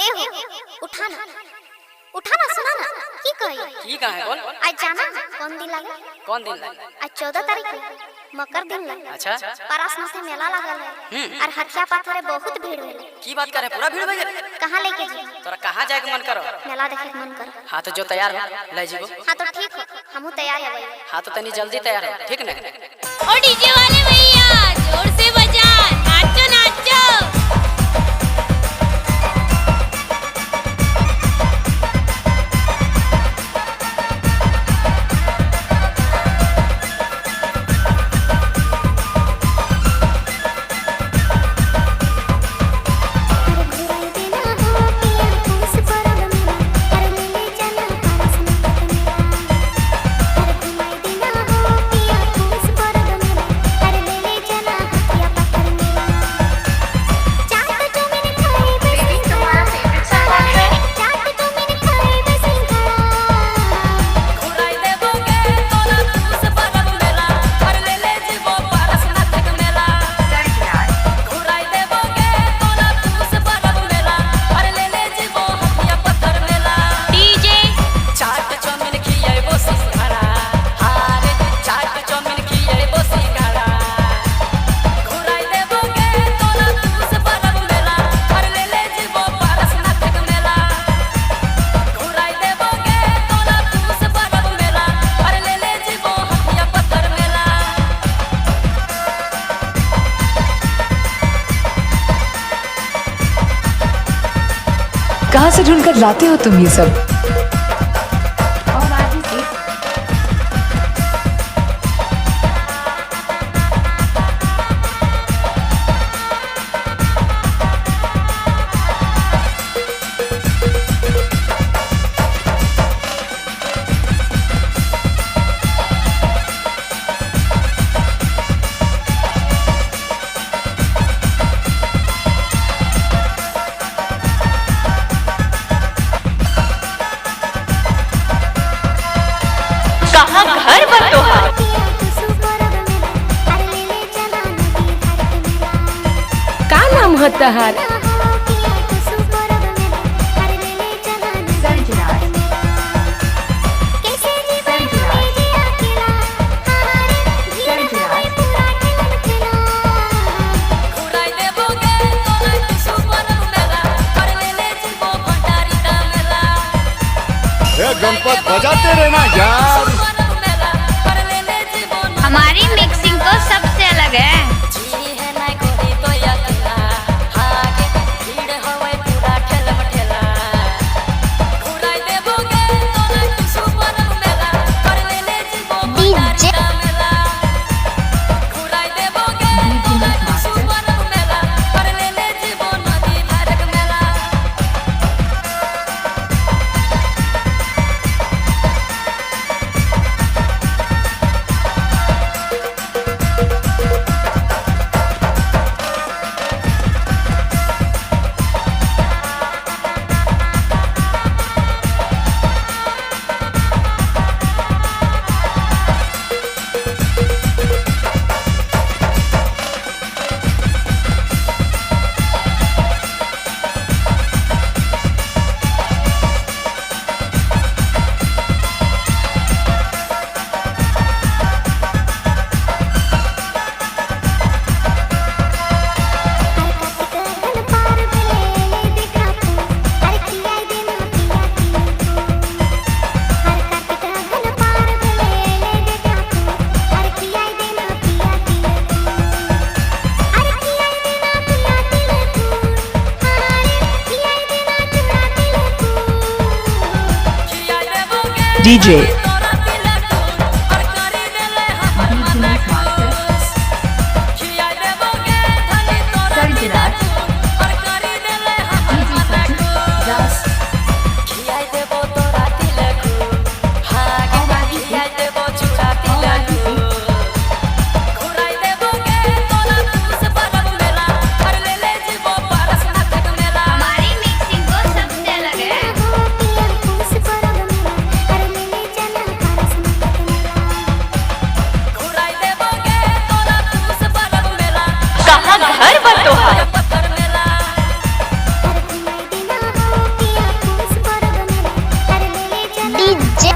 ए हो उठा ना सुना ना की है बोल। आज जाना कौन दिन लागे? कौन दिन लागे? आज 14 तारीख है मकर दिन लागे। अच्छा पारसनाथ में मेला लगल है और हथिया पाथरे बहुत भीड़ है। की बात करे? पूरा भीड़ हो गए। कहां लेके जी? तोरा कहां जाए के मन करो? मेला देखे के मन करो। हां तो जो तैयार हो ले जीबो। हां तो ठीक हो हमहू तैयार है। हां तो तनी जल्दी तैयार हो ठीक ना? ओ डीजे वाले भैया जोर से बजा, नाचो नाचो। कहाँ से ढूंढकर लाते हो तुम ये सब? घर बतोहा का नाम है तहार? गणपत बजाते रहना यार। हमारी मिक्सिंग तो सबसे अलग है। DJ हमारी मिक्सिंग तो सबसे अलग है। डीजे